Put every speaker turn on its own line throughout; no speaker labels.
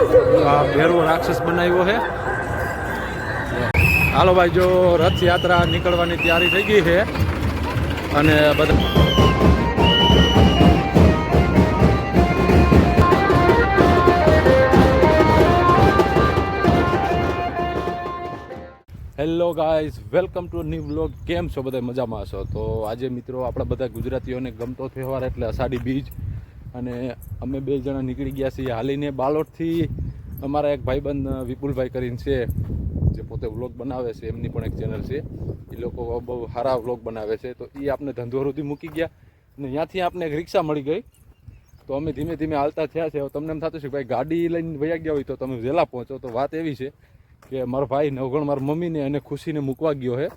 આ ભેરવો રાક્ષસ બનાવ્યો છે. હાલો ભાઈ, જો રથયાત્રા નીકળવાની તૈયારી થઈ ગઈ છે અને બધા hello guys, welcome to new vlog. કેમ છો બધા? મજામાં છો? તો આજે મિત્રો આપણા બધા ગુજરાતીઓને ગમતો તહેવાર એટલે અષાઢી બીજ, અને અમે બે જણા નીકળી ગયા છીએ હાલીને બાલોટથી. અમારા એક ભાઈબંધ વિપુલભાઈ કરીને છે, જે પોતે વ્લોગ બનાવે છે, એમની પણ એક ચેનલ છે. એ લોકો બહુ સારા વ્લોગ બનાવે છે. તો એ આપણે ધંધો સુધી મૂકી ગયા અને ત્યાંથી આપણે એક રિક્ષા મળી ગઈ. તો અમે ધીમે ધીમે હાલતા થયા છે. તમને એમ થતું છે કે ભાઈ ગાડી લઈને વયા ગયા હોય તો તમે વહેલા પહોંચો. તો વાત એવી છે કે મારો ભાઈ નવગણ મારા મમ્મીને અને ખુશીને મૂકવા ગયો છે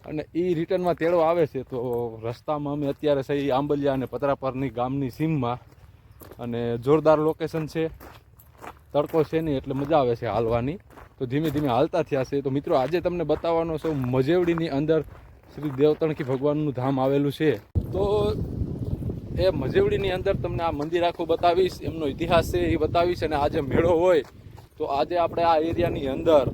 અને એ રિટર્નમાં તેડો આવે છે. તો રસ્તામાં અમે અત્યારે છે આંબલિયા અને પતરાપરની ગામની સીમમાં, અને જોરદાર લોકેશન છે, તડકો છે નહીં એટલે મજા આવે છે હાલવાની. તો ધીમે ધીમે હાલતા થયા છે. તો મિત્રો આજે તમને બતાવવાનો છું મજેવડીની અંદર શ્રી દેવતણકી ભગવાનનું ધામ આવેલું છે. તો એ મજેવડીની અંદર તમને આ મંદિર આખું બતાવીશ, એમનો ઇતિહાસ છે એ બતાવીશ. અને આજે મેળો હોય તો આજે આપણે આ એરિયાની અંદર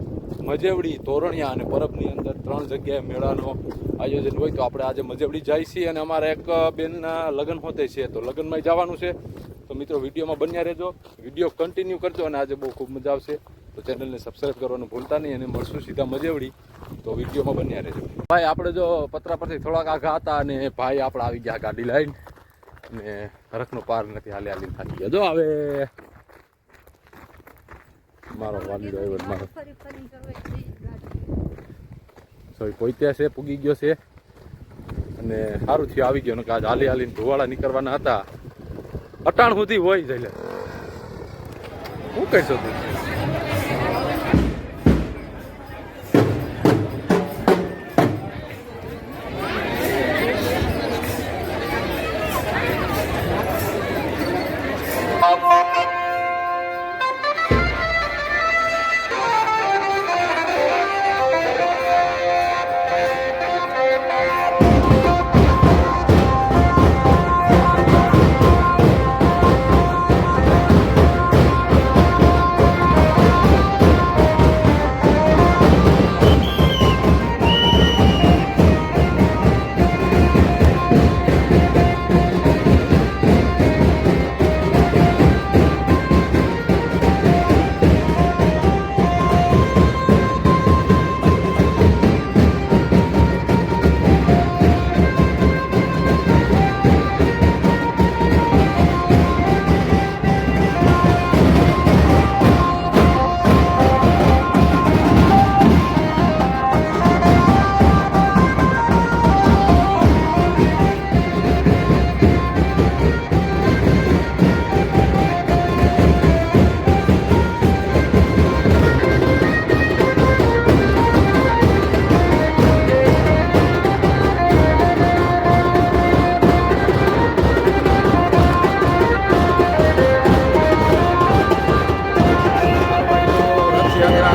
મજેવડી, તોરણિયા અને પરબની અંદર 3 જગ્યાએ મેળાનો આયોજન હોય. તો આપણે આજે મજેવડી જાય છીએ અને અમારા એક બેનના લગ્ન હોતે છે, તો લગ્નમાં જવાનું છે. તો મિત્રો વિડીયોમાં બન્યા રહેજો, વિડીયો કન્ટિન્યુ કરજો અને આજે બહુ ખૂબ મજા આવશે. તો ચેનલને સબસ્ક્રાઈબ કરવાનું ભૂલતા નહીં અને મળશું સીધા મજેવડી. તો વિડીયોમાં બન્યા રહેજો. ભાઈ આપણે જો પતરા પરથી થોડાક આગા હતા અને ભાઈ આપણે આવી ગયા ગાડી લઈને, અને હરખનો પાર નથી, હાલી થાકી ગયા. જો હવે મારો વાલી ડ્રાઈવર મારો સોરી પોઈત્યા છે, પૂગી ગયો છે અને સારું થયું આવી ગયો. આજ હાલીને ધુવાળા નીકળવાના હતા. અટાણ સુધી હોય જાય. શું કહીશો તું?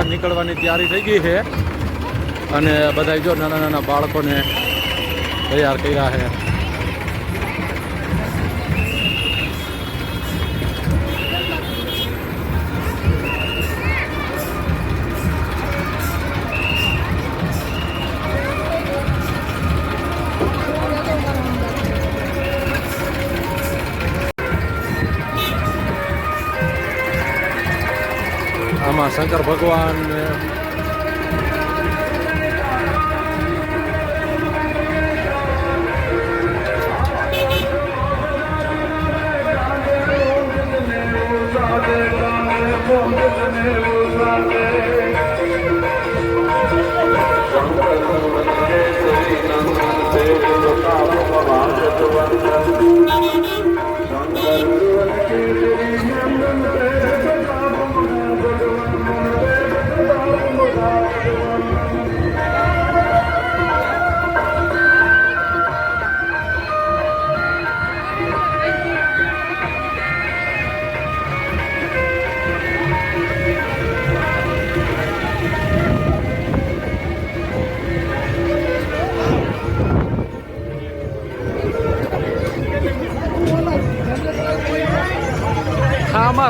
નીકળવાની તૈયારી થઈ ગઈ છે અને બધા જો નાના નાના બાળકોને તૈયાર કર્યા છે. આમાં શંકર ભગવાન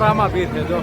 રામા ભીર છે જો.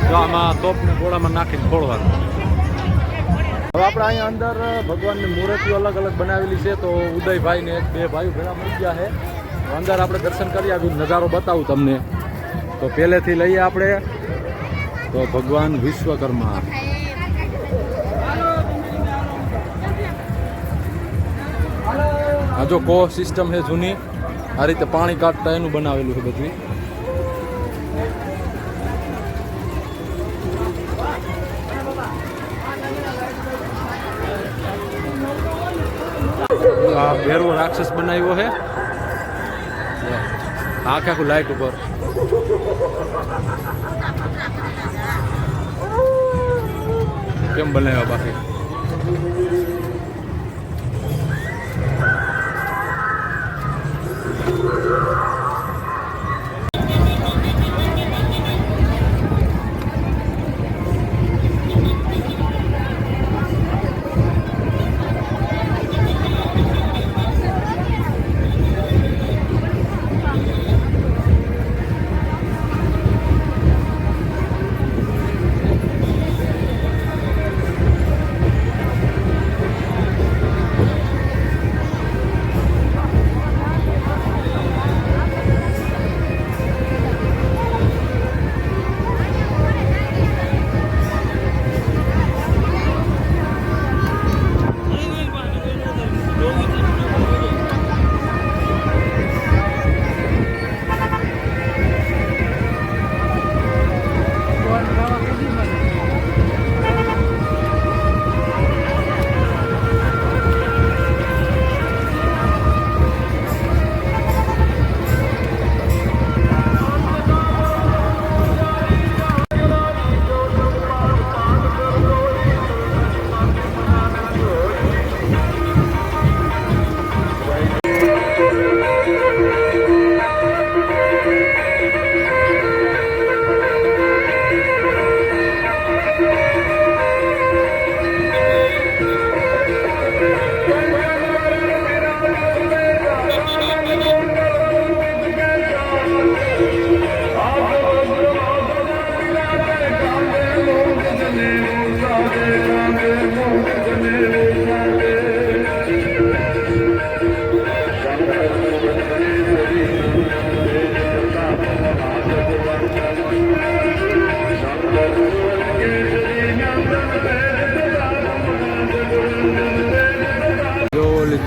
તો આમાં તોપને ગોળામાં નાખીને ફોડવાનું. હવે આપણે અહીંયા અંદર ભગવાનની મૂર્તિઓ અલગ અલગ બનાવેલી છે. તો ઉદયભાઈ ને એક બે ભાઈઓ ભેળા મળી ગયા છે. અંદર આપણે દર્શન કરી આવી નજારો બતાવું તમને. તો પહેલેથી લઈએ આપણે તો ભગવાન વિશ્વકર્મા. આ જો કો સિસ્ટમ છે જૂની, આ રીતે પાણી કાઢતા એનું બનાવેલું છે બધું. આ ભેરવો રાક્ષસ બનાવ્યો છે આખે આખું લાઈટ ઉપર. કેમ બનાવ્યા બાકી?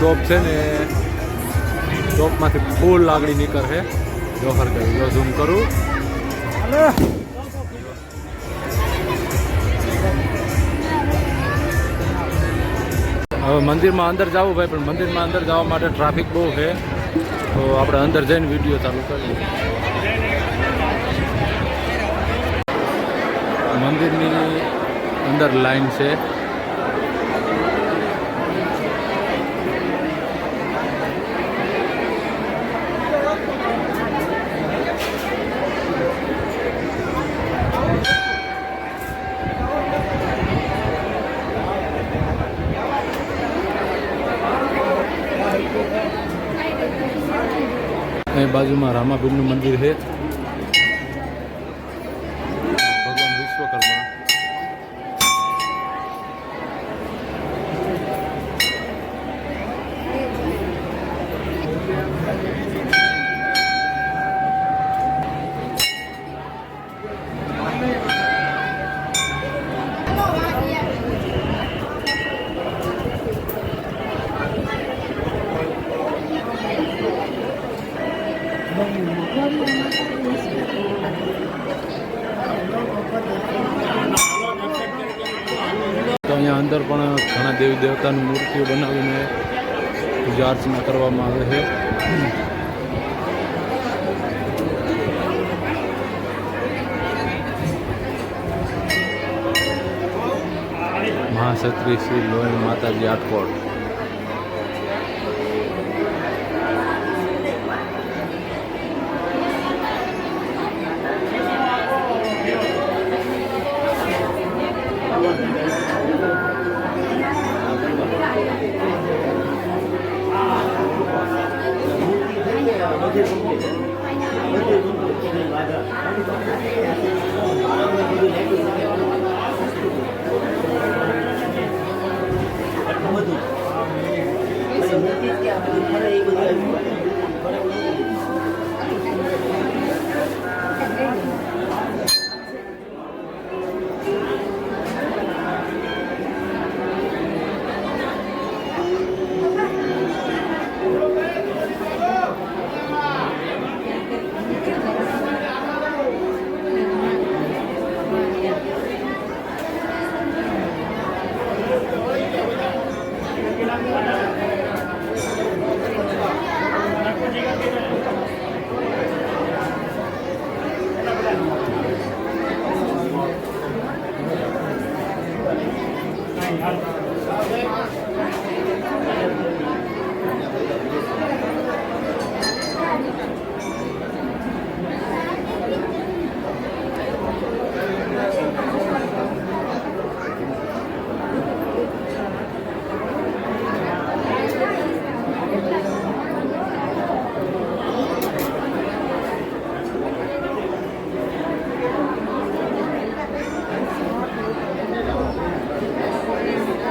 તોપ છે ને, તોપમાંથી ફૂલ લાગણી નીકળે. જો હરકે જો ઝૂમ કરું. હવે મંદિરમાં અંદર જવું ભાઈ, પણ મંદિરમાં અંદર જવા માટે ટ્રાફિક બહુ છે. તો આપણે અંદર જઈને વિડીયો ચાલુ કરીએ. મંદિરની અંદર લાઈન છે. અહીં બાજુમાં રામાબીરનું મંદિર છે. ભગવાન વિશ્વકર્મા. અહીંયા અંદર પણ ઘણા દેવી દેવતાની મૂર્તિઓ બનાવીને પૂજા અર્ચના કરવામાં આવે છે. મહાક્ષત્રી શ્રી લોહી માતાજી આટકોટ.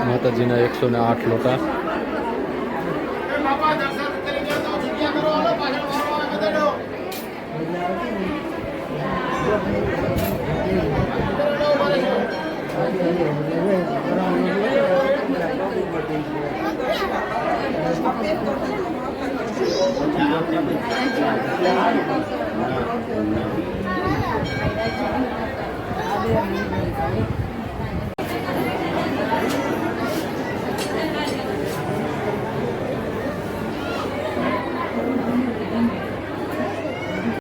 માતાજીના 108 લોટા.